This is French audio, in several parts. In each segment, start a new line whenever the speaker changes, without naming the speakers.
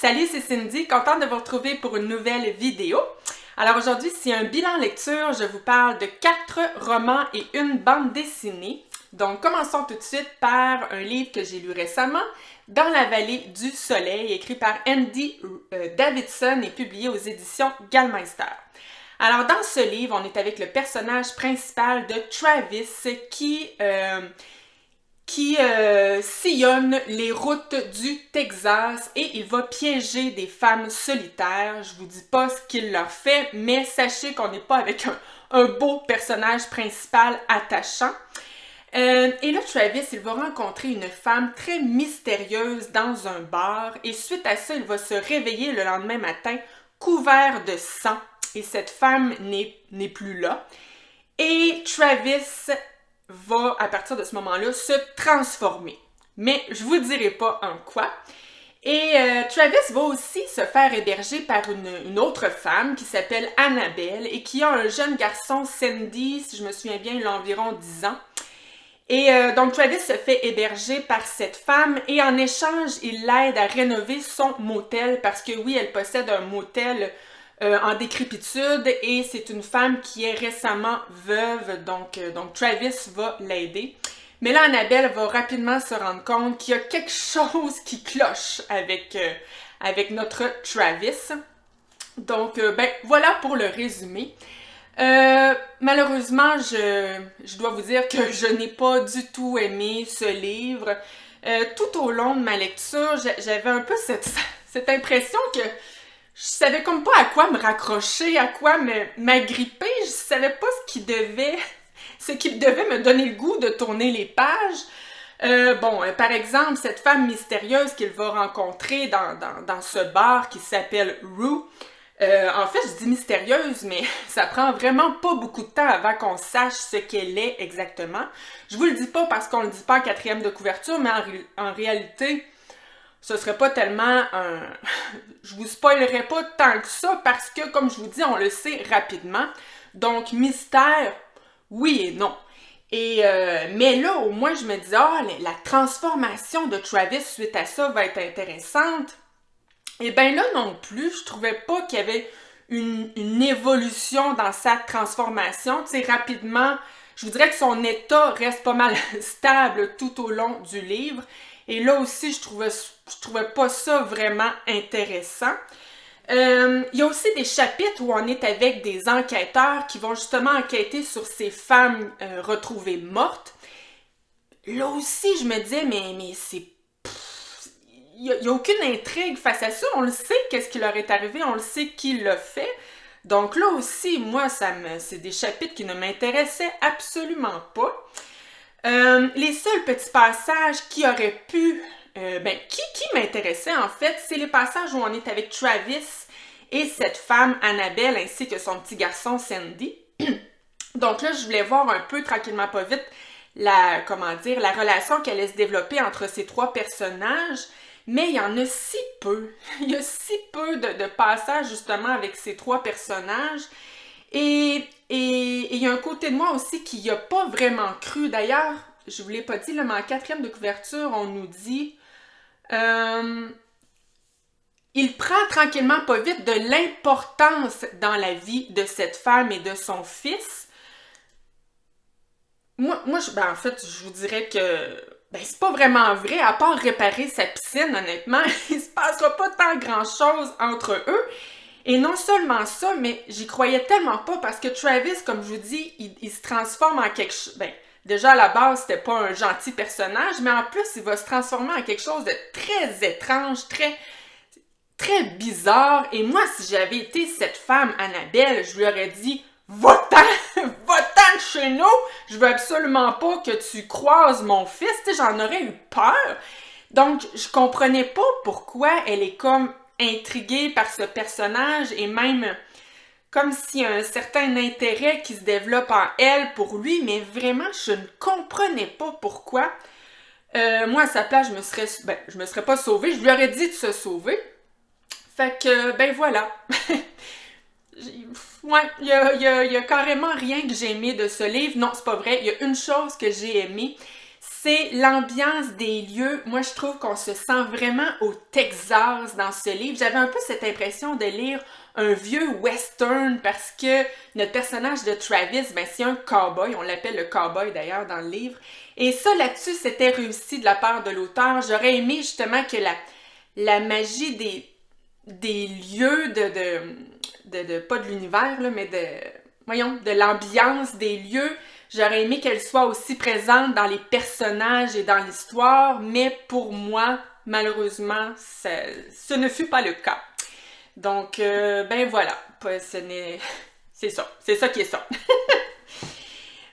Salut, c'est Cindy, contente de vous retrouver pour une nouvelle vidéo. Alors aujourd'hui, c'est un bilan lecture. Je vous parle de 4 romans et une bande dessinée. Donc commençons tout de suite par un livre que j'ai lu récemment, Dans la vallée du soleil, écrit par Andy Davidson et publié aux éditions Gallmeister. Alors dans ce livre, on est avec le personnage principal de Travis qui sillonne les routes du Texas et il va piéger des femmes solitaires. Je vous dis pas ce qu'il leur fait, mais sachez qu'on n'est pas avec un beau personnage principal attachant. Et là, Travis, il va rencontrer une femme très mystérieuse dans un bar et suite à ça, il va se réveiller le lendemain matin couvert de sang et cette femme n'est plus là. Et Travis va, à partir de ce moment-là, se transformer. Mais je vous dirai pas en quoi. Et Travis va aussi se faire héberger par une autre femme qui s'appelle Annabelle et qui a un jeune garçon, Sandy, si je me souviens bien, il a environ 10 ans. Et donc Travis se fait héberger par cette femme et en échange, il l'aide à rénover son motel parce que oui, elle possède un motel en décrépitude et c'est une femme qui est récemment veuve, donc Travis va l'aider. Mais là, Annabelle va rapidement se rendre compte qu'il y a quelque chose qui cloche avec notre Travis. Donc, ben voilà pour le résumé. Malheureusement, je dois vous dire que je n'ai pas du tout aimé ce livre. Tout au long de ma lecture, j'avais un peu cette impression que je savais comme pas à quoi me raccrocher, à quoi m'agripper. Je savais pas ce qui devait me donner le goût de tourner les pages. Par exemple, cette femme mystérieuse qu'il va rencontrer dans ce bar qui s'appelle Rue. En fait, je dis mystérieuse, mais ça prend vraiment pas beaucoup de temps avant qu'on sache ce qu'elle est exactement. Je vous le dis pas parce qu'on le dit pas en quatrième de couverture, mais en réalité, ce serait pas tellement un... Je vous spoilerai pas tant que ça parce que, comme je vous dis, on le sait rapidement. Donc, mystère, oui et non. Mais là, au moins, je me dis, la transformation de Travis suite à ça va être intéressante. Et bien là non plus, je trouvais pas qu'il y avait une évolution dans sa transformation. Tu sais, rapidement, je vous dirais que son état reste pas mal stable tout au long du livre. Et là aussi, je trouvais pas ça vraiment intéressant. Il y a aussi des chapitres où on est avec des enquêteurs qui vont justement enquêter sur ces femmes retrouvées mortes. Là aussi, je me disais, mais c'est... Il n'y a aucune intrigue face à ça. On le sait qu'est-ce qui leur est arrivé, on le sait qui l'a fait. Donc là aussi, moi, c'est des chapitres qui ne m'intéressaient absolument pas. Les seuls petits passages qui auraient pu... qui m'intéressaient en fait, c'est les passages où on est avec Travis et cette femme Annabelle ainsi que son petit garçon Sandy. Donc là, je voulais voir un peu tranquillement pas vite la relation qu'elle allait se développer entre ces trois personnages. Mais il y en a si peu. Il y a si peu de passages justement avec ces trois personnages. Et il y a un côté de moi aussi qui n'y a pas vraiment cru. D'ailleurs, je ne vous l'ai pas dit, là, mais en quatrième de couverture, on nous dit il prend tranquillement pas vite de l'importance dans la vie de cette femme et de son fils. En fait, je vous dirais que c'est pas vraiment vrai, à part réparer sa piscine, honnêtement, il se passera pas tant grand-chose entre eux. Et non seulement ça, mais j'y croyais tellement pas parce que Travis, comme je vous dis, il se transforme en quelque chose... déjà à la base, c'était pas un gentil personnage, mais en plus, il va se transformer en quelque chose de très étrange, très bizarre. Et moi, si j'avais été cette femme, Annabelle, je lui aurais dit... Va-t'en! Va-t'en de chez nous! Je veux absolument pas que tu croises mon fils. Tu sais, j'en aurais eu peur. Donc, je comprenais pas pourquoi elle est comme intriguée par ce personnage et même comme s'il y a un certain intérêt qui se développe en elle pour lui, mais vraiment, je ne comprenais pas pourquoi. Moi, à sa place, je me serais pas sauvée. Je lui aurais dit de se sauver. Fait que, voilà. Ouais, il y a carrément rien que j'ai aimé de ce livre. Non, c'est pas vrai. Il y a une chose que j'ai aimée, c'est l'ambiance des lieux. Moi, je trouve qu'on se sent vraiment au Texas dans ce livre. J'avais un peu cette impression de lire un vieux western parce que notre personnage de Travis, ben c'est un cowboy. On l'appelle le cowboy d'ailleurs dans le livre. Et ça, là-dessus, c'était réussi de la part de l'auteur. J'aurais aimé justement que la magie des lieux pas de l'univers, là, mais de l'ambiance des lieux. J'aurais aimé qu'elle soit aussi présente dans les personnages et dans l'histoire, mais pour moi, malheureusement, ce ne fut pas le cas. Donc, ben voilà, c'est ça qui est ça.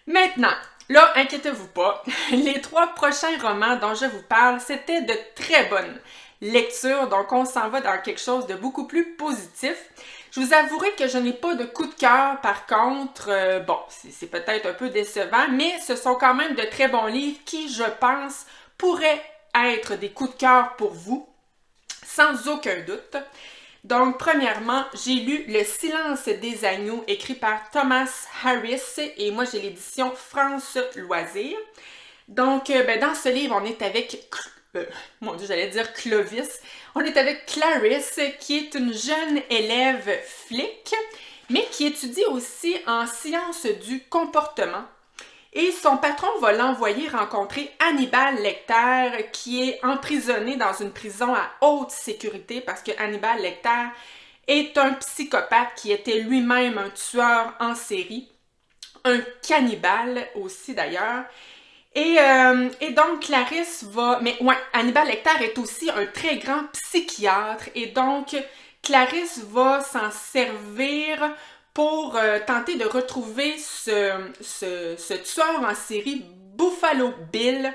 Maintenant, là, inquiétez-vous pas, les 3 prochains romans dont je vous parle, c'était de très bonnes lectures, donc on s'en va dans quelque chose de beaucoup plus positif. Je vous avouerai que je n'ai pas de coup de cœur, par contre, bon, c'est peut-être un peu décevant, mais ce sont quand même de très bons livres qui, je pense, pourraient être des coups de cœur pour vous, sans aucun doute. Donc, premièrement, j'ai lu Le silence des agneaux, écrit par Thomas Harris, et moi j'ai l'édition France Loisirs. Donc, dans ce livre, on est avec mon Dieu, j'allais dire Clovis. On est avec Clarisse, qui est une jeune élève flic, mais qui étudie aussi en sciences du comportement. Et son patron va l'envoyer rencontrer Hannibal Lecter, qui est emprisonné dans une prison à haute sécurité, parce que Hannibal Lecter est un psychopathe qui était lui-même un tueur en série, un cannibale aussi d'ailleurs. Et donc, Clarisse va... Mais ouais, Hannibal Lecter est aussi un très grand psychiatre. Et donc, Clarisse va s'en servir pour tenter de retrouver ce tueur en série, Buffalo Bill,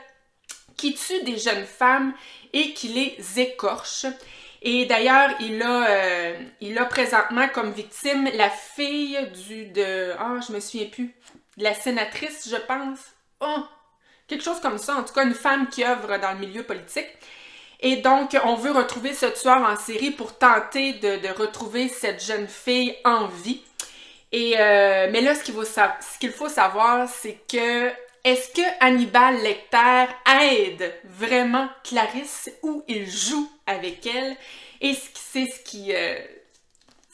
qui tue des jeunes femmes et qui les écorche. Et d'ailleurs, il a présentement comme victime la fille je me souviens plus. De la sénatrice, je pense. Oh! Quelque chose comme ça, en tout cas une femme qui œuvre dans le milieu politique. Et donc, on veut retrouver ce tueur en série pour tenter de retrouver cette jeune fille en vie. Mais là, ce qu'il faut savoir, c'est que est-ce que Hannibal Lecter aide vraiment Clarisse ou il joue avec elle? Et c'est ce qui est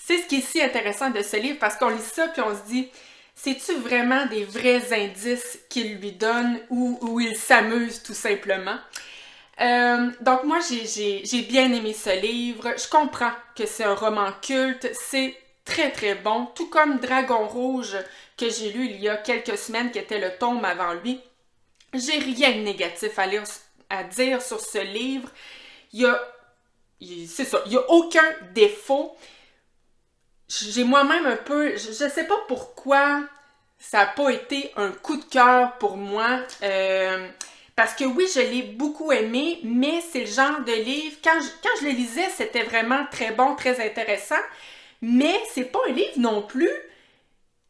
si intéressant de ce livre, parce qu'on lit ça puis on se dit... C'est-tu vraiment des vrais indices qu'il lui donne ou il s'amuse tout simplement? Donc moi, j'ai bien aimé ce livre. Je comprends que c'est un roman culte. C'est très très bon. Tout comme Dragon Rouge que j'ai lu il y a quelques semaines, qui était le tome avant lui. J'ai rien de négatif à dire sur ce livre. C'est ça, il n'y a aucun défaut. J'ai moi-même un peu... Je sais pas pourquoi ça n'a pas été un coup de cœur pour moi. Parce que oui, je l'ai beaucoup aimé, mais c'est le genre de livre... Quand je le lisais, c'était vraiment très bon, très intéressant. Mais c'est pas un livre non plus...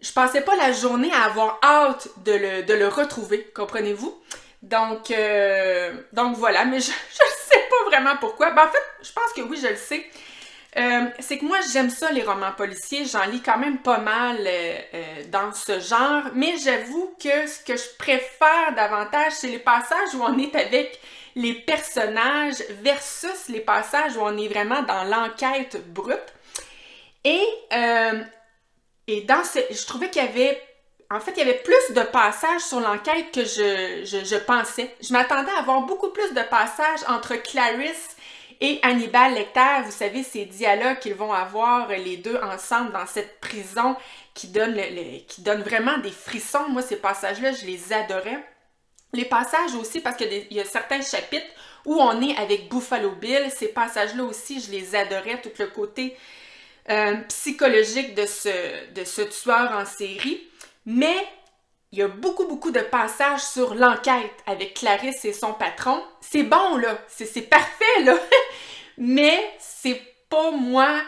Je passais pas la journée à avoir hâte de le retrouver, comprenez-vous? Donc voilà, mais je sais pas vraiment pourquoi. Ben, en fait, je pense que oui, je le sais. C'est que moi, j'aime ça, les romans policiers. J'en lis quand même pas mal dans ce genre. Mais j'avoue que ce que je préfère davantage, c'est les passages où on est avec les personnages versus les passages où on est vraiment dans l'enquête brute. Et je trouvais qu'il y avait... En fait, il y avait plus de passages sur l'enquête que je pensais. Je m'attendais à avoir beaucoup plus de passages entre Clarisse et Hannibal Lecter, vous savez, ces dialogues qu'ils vont avoir les deux ensemble dans cette prison qui donne vraiment des frissons. Moi, ces passages-là, je les adorais. Les passages aussi, parce qu'il y a certains chapitres où on est avec Buffalo Bill. Ces passages-là aussi, je les adorais. Tout le côté psychologique de ce tueur en série. Mais il y a beaucoup de passages sur l'enquête avec Clarisse et son patron. C'est bon, là. C'est parfait, là. Mais c'est pas moi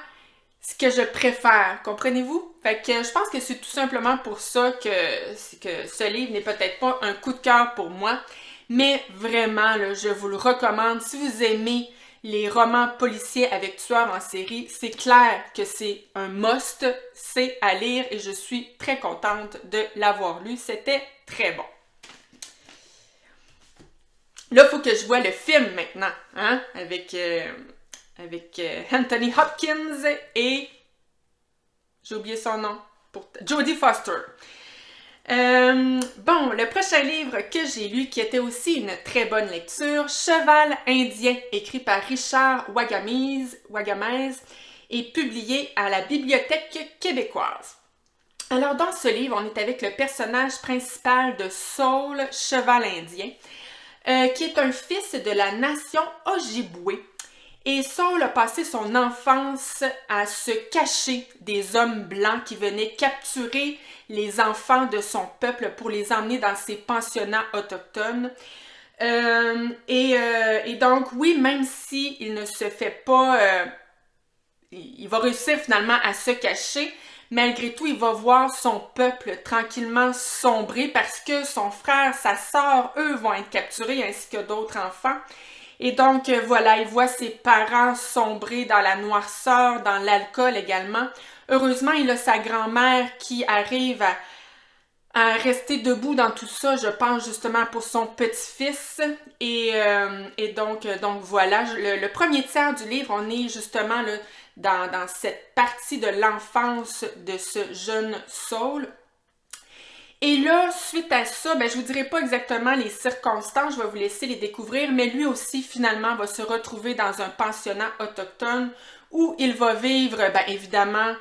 ce que je préfère. Comprenez-vous? Fait que je pense que c'est tout simplement pour ça que ce livre n'est peut-être pas un coup de cœur pour moi. Mais vraiment, là, je vous le recommande. Si vous aimez les romans policiers avec tueurs en série, c'est clair que c'est un must, c'est à lire et je suis très contente de l'avoir lu. C'était très bon. Là, il faut que je vois le film maintenant, hein, avec Anthony Hopkins et... J'ai oublié son nom. Jodie Foster. Bon, le prochain livre que j'ai lu, qui était aussi une très bonne lecture, Cheval indien, écrit par Richard Wagamese et publié à la Bibliothèque québécoise. Alors, dans ce livre, on est avec le personnage principal de Saul, Cheval indien, qui est un fils de la nation Ojibwe. Et Saul a passé son enfance à se cacher des hommes blancs qui venaient capturer les enfants de son peuple pour les emmener dans ses pensionnats autochtones. Et donc, oui, même s'il ne se fait pas... il va réussir finalement à se cacher, malgré tout, il va voir son peuple tranquillement sombrer parce que son frère, sa sœur, eux, vont être capturés ainsi que d'autres enfants. Et donc, voilà, il voit ses parents sombrer dans la noirceur, dans l'alcool également. Heureusement, il a sa grand-mère qui arrive à rester debout dans tout ça, je pense justement pour son petit-fils. Et donc voilà, le premier tiers du livre, on est justement là, dans cette partie de l'enfance de ce jeune Saul. Et là, suite à ça, ben, je vous dirai pas exactement les circonstances, je vais vous laisser les découvrir, mais lui aussi, finalement, va se retrouver dans un pensionnat autochtone où il va vivre, ben, évidemment,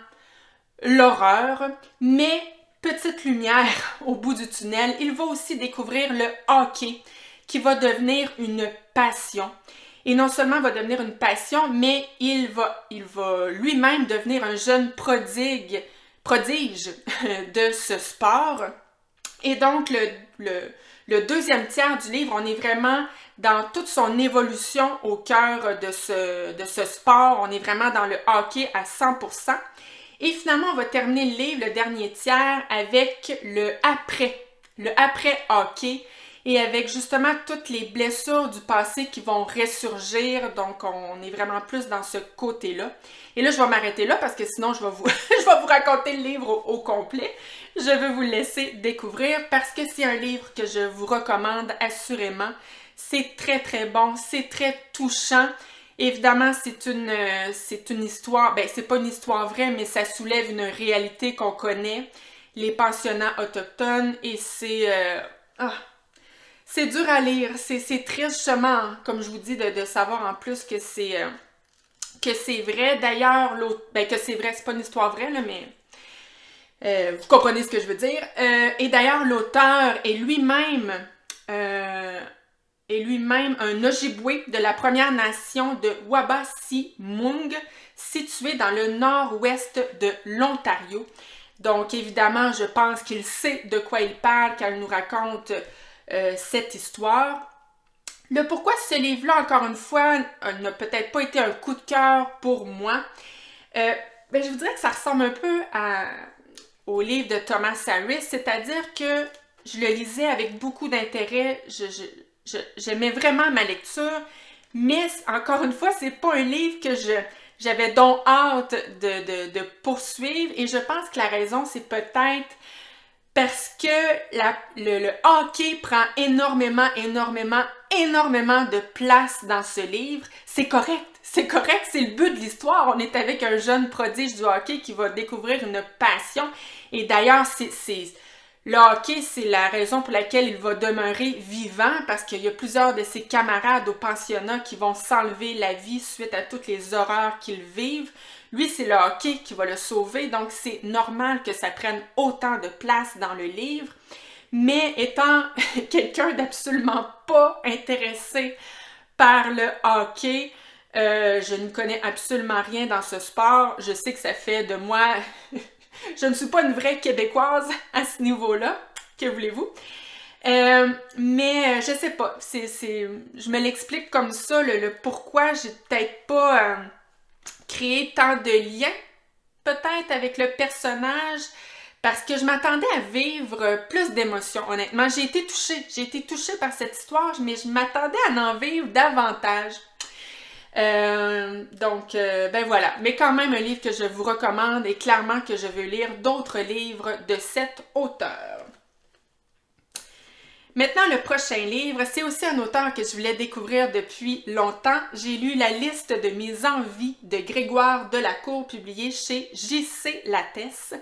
l'horreur, mais petite lumière au bout du tunnel, il va aussi découvrir le hockey, qui va devenir une passion. Et non seulement va devenir une passion, mais il va lui-même devenir un jeune prodige de ce sport. Et donc, le deuxième tiers du livre, on est vraiment dans toute son évolution au cœur de ce sport. On est vraiment dans le hockey à 100%. Et finalement, on va terminer le livre, le dernier tiers, avec le après-hockey et avec justement toutes les blessures du passé qui vont ressurgir. Donc, on est vraiment plus dans ce côté-là. Et là, je vais m'arrêter là parce que sinon, je vais vous raconter le livre au complet. Je veux vous le laisser découvrir parce que c'est un livre que je vous recommande assurément. C'est très, très bon. C'est très touchant. Évidemment, c'est une histoire, ben c'est pas une histoire vraie, mais ça soulève une réalité qu'on connaît, les pensionnats autochtones, et c'est dur à lire, c'est triste justement, comme je vous dis, de savoir en plus que c'est vrai. D'ailleurs, que c'est vrai, c'est pas une histoire vraie, là, mais vous comprenez ce que je veux dire. Et d'ailleurs, l'auteur est lui-même un Ojibwe de la Première Nation de Wabaseemoong, située dans le nord-ouest de l'Ontario. Donc, évidemment, je pense qu'il sait de quoi il parle quand il nous raconte cette histoire. Le pourquoi ce livre-là, encore une fois, n'a peut-être pas été un coup de cœur pour moi. Ben, je vous dirais que ça ressemble un peu au livre de Thomas Harris, c'est-à-dire que je le lisais avec beaucoup d'intérêt, j'aimais vraiment ma lecture, mais encore une fois, c'est pas un livre que j'avais donc hâte de poursuivre, et je pense que la raison, c'est peut-être parce que le hockey prend énormément de place dans ce livre. C'est correct, c'est le but de l'histoire. On est avec un jeune prodige du hockey qui va découvrir une passion, et d'ailleurs, le hockey, c'est la raison pour laquelle il va demeurer vivant, parce qu'il y a plusieurs de ses camarades au pensionnat qui vont s'enlever la vie suite à toutes les horreurs qu'ils vivent. Lui, c'est le hockey qui va le sauver, donc c'est normal que ça prenne autant de place dans le livre. Mais étant quelqu'un d'absolument pas intéressé par le hockey, je ne connais absolument rien dans ce sport. Je sais que ça fait de moi... Je ne suis pas une vraie Québécoise à ce niveau-là, que voulez-vous? Mais je sais pas, je me l'explique comme ça, le pourquoi j'ai peut-être pas créé tant de liens, peut-être avec le personnage, parce que je m'attendais à vivre plus d'émotions, honnêtement. J'ai été touchée par cette histoire, mais je m'attendais à en vivre davantage. Ben voilà. Mais quand même, un livre que je vous recommande, et clairement que je veux lire d'autres livres de cet auteur. Maintenant, le prochain livre, c'est aussi un auteur que je voulais découvrir depuis longtemps. J'ai lu La liste de mes envies de Grégoire Delacour, publié chez J.C. Lattès.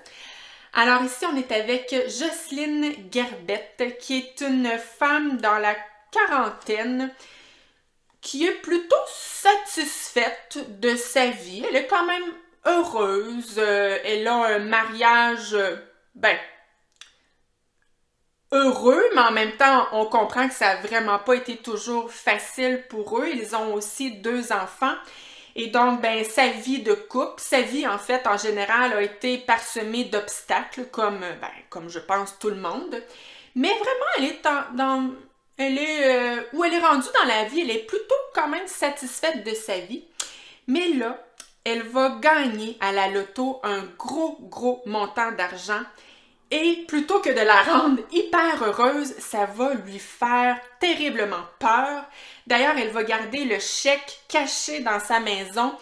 Alors ici, on est avec Jocelyne Gerbette, qui est une femme dans la quarantaine, qui est plutôt satisfaite de sa vie. Elle est quand même heureuse. Elle a un mariage, heureux, mais en même temps, on comprend que ça n'a vraiment pas été toujours facile pour eux. Ils ont aussi 2 enfants. Et donc, sa vie de couple, sa vie, en fait, en général, a été parsemée d'obstacles, comme je pense tout le monde. Mais vraiment, elle est où elle est rendue dans la vie, elle est plutôt quand même satisfaite de sa vie. Mais là, elle va gagner à la loto un gros montant d'argent. Et plutôt que de la rendre hyper heureuse, ça va lui faire terriblement peur. D'ailleurs, elle va garder le chèque caché dans sa maison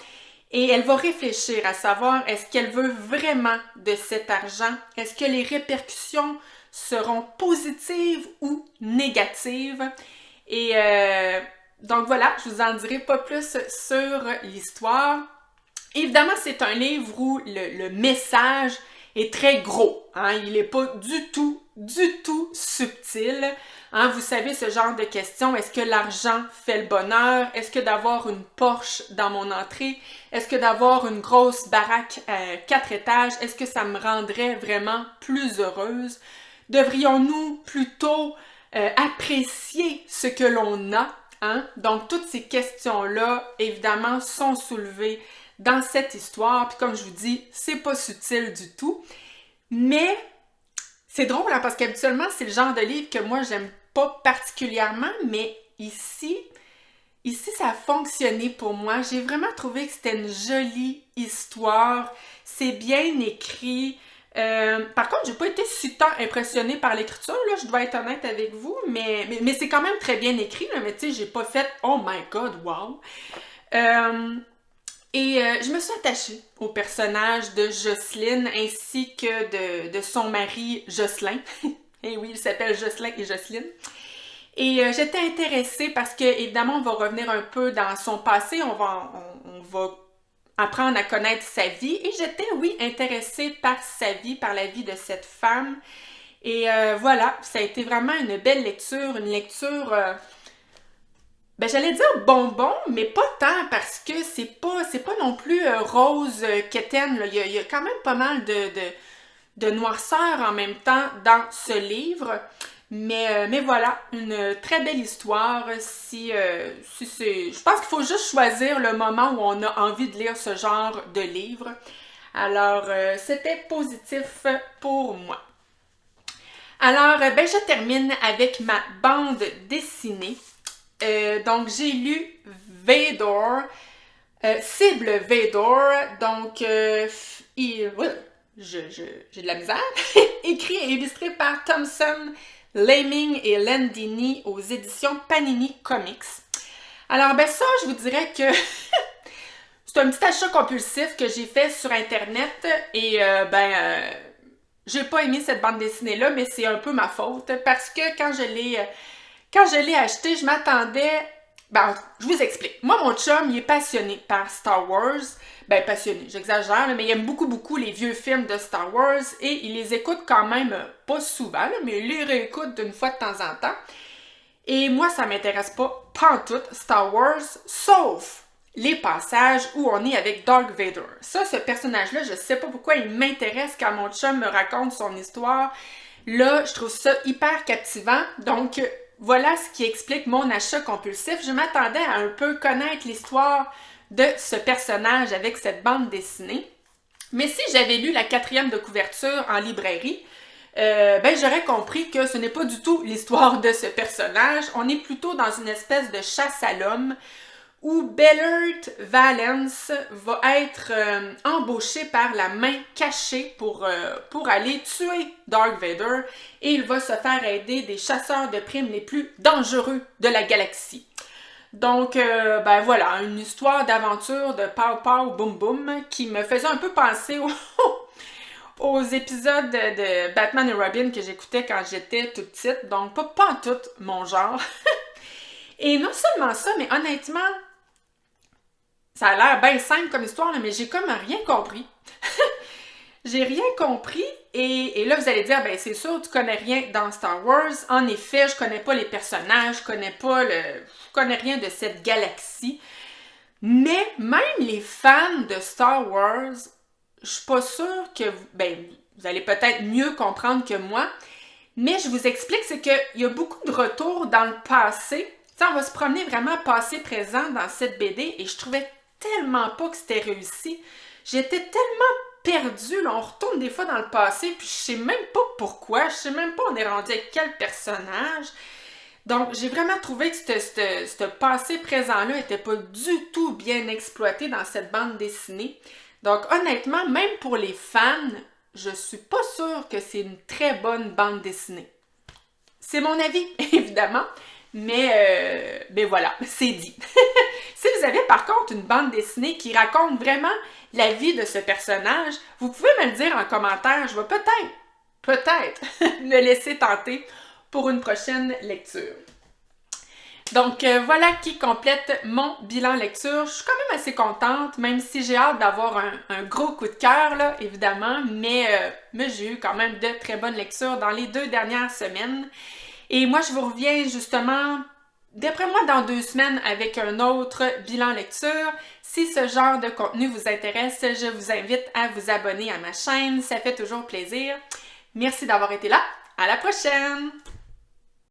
et elle va réfléchir à savoir est-ce qu'elle veut vraiment de cet argent? Est-ce que les répercussions seront positives ou négatives? Et donc voilà, je vous en dirai pas plus sur l'histoire. Évidemment, c'est un livre où le message est très gros. Hein? Il n'est pas du tout subtil. Hein? Vous savez, ce genre de questions, est-ce que l'argent fait le bonheur? Est-ce que d'avoir une Porsche dans mon entrée? Est-ce que d'avoir une grosse baraque 4 étages? Est-ce que ça me rendrait vraiment plus heureuse? Devrions-nous plutôt apprécier ce que l'on a? Hein? Donc, toutes ces questions-là, évidemment, sont soulevées dans cette histoire. Puis comme je vous dis, c'est pas subtil du tout. Mais c'est drôle, hein, parce qu'habituellement, c'est le genre de livre que moi, j'aime pas particulièrement. Mais ici, ça a fonctionné pour moi. J'ai vraiment trouvé que c'était une jolie histoire. C'est bien écrit. Par contre, j'ai pas été si tant impressionnée par l'écriture, là, je dois être honnête avec vous, mais c'est quand même très bien écrit, là, mais tu sais, j'ai pas fait « Oh my God, wow! » je me suis attachée au personnage de Jocelyne ainsi que de son mari Jocelyn. Et oui, il s'appelle Jocelyn et Jocelyne. Et j'étais intéressée parce que, évidemment, on va revenir un peu dans son passé, on va apprendre à connaître sa vie. Et j'étais, oui, intéressée par sa vie, par la vie de cette femme. Et voilà, ça a été vraiment une belle lecture, une lecture... j'allais dire bonbon, mais pas tant parce que c'est pas non plus rose quétaine. Là. Il y a quand même pas mal de noirceur en même temps dans ce livre. Mais voilà, une très belle histoire. Je pense qu'il faut juste choisir le moment où on a envie de lire ce genre de livre. Alors, c'était positif pour moi. Alors, je termine avec ma bande dessinée. Donc, j'ai lu Vador, Cible Vador, donc, j'ai de la misère, écrit et illustré par Thompson, Laming et Landini aux éditions Panini Comics. Alors, ça, je vous dirais que c'est un petit achat compulsif que j'ai fait sur Internet et, j'ai pas aimé cette bande dessinée-là, mais c'est un peu ma faute parce que quand je l'ai acheté, je m'attendais... je vous explique. Moi, mon chum, il est passionné par Star Wars. Passionné, j'exagère, mais il aime beaucoup les vieux films de Star Wars et il les écoute quand même pas souvent, là, mais il les réécoute d'une fois de temps en temps. Et moi, ça m'intéresse pas pantoute, Star Wars, sauf les passages où on est avec Darth Vader. Ça, ce personnage-là, je sais pas pourquoi il m'intéresse quand mon chum me raconte son histoire. Là, je trouve ça hyper captivant. Donc, voilà ce qui explique mon achat compulsif. Je m'attendais à un peu connaître l'histoire de ce personnage avec cette bande dessinée. Mais si j'avais lu la 4e de couverture en librairie, j'aurais compris que ce n'est pas du tout l'histoire de ce personnage. On est plutôt dans une espèce de chasse à l'homme où Bellert Valance va être embauché par la main cachée pour aller tuer Darth Vader et il va se faire aider des chasseurs de primes les plus dangereux de la galaxie. Donc, voilà, une histoire d'aventure de pow pow boum boum qui me faisait un peu penser aux épisodes de Batman et Robin que j'écoutais quand j'étais toute petite, donc pas en tout mon genre. Et non seulement ça, mais honnêtement, ça a l'air bien simple comme histoire, là, mais j'ai comme rien compris. J'ai rien compris et là vous allez dire, ben c'est sûr, tu connais rien dans Star Wars. En effet, je connais pas les personnages, je connais rien de cette galaxie. Mais même les fans de Star Wars, je suis pas sûre que vous allez peut-être mieux comprendre que moi. Mais je vous explique, c'est qu'il y a beaucoup de retours dans le passé. T'sais, on va se promener vraiment passé-présent dans cette BD et je trouvais tellement pas que c'était réussi. J'étais tellement perdue, là. On retourne des fois dans le passé, puis je sais même pas pourquoi, je sais même pas on est rendu avec quel personnage. Donc, j'ai vraiment trouvé que ce passé-présent-là était pas du tout bien exploité dans cette bande dessinée. Donc, honnêtement, même pour les fans, je suis pas sûre que c'est une très bonne bande dessinée. C'est mon avis, évidemment, mais voilà, c'est dit. Si vous avez par contre une bande dessinée qui raconte vraiment la vie de ce personnage, vous pouvez me le dire en commentaire. Je vais peut-être me laisser tenter pour une prochaine lecture. Donc voilà qui complète mon bilan lecture. Je suis quand même assez contente, même si j'ai hâte d'avoir un gros coup de cœur, là, évidemment, mais j'ai eu quand même de très bonnes lectures dans les 2 dernières semaines. Et moi, je vous reviens justement, d'après moi, dans 2 semaines avec un autre bilan lecture. Si ce genre de contenu vous intéresse, je vous invite à vous abonner à ma chaîne. Ça fait toujours plaisir. Merci d'avoir été là. À la prochaine!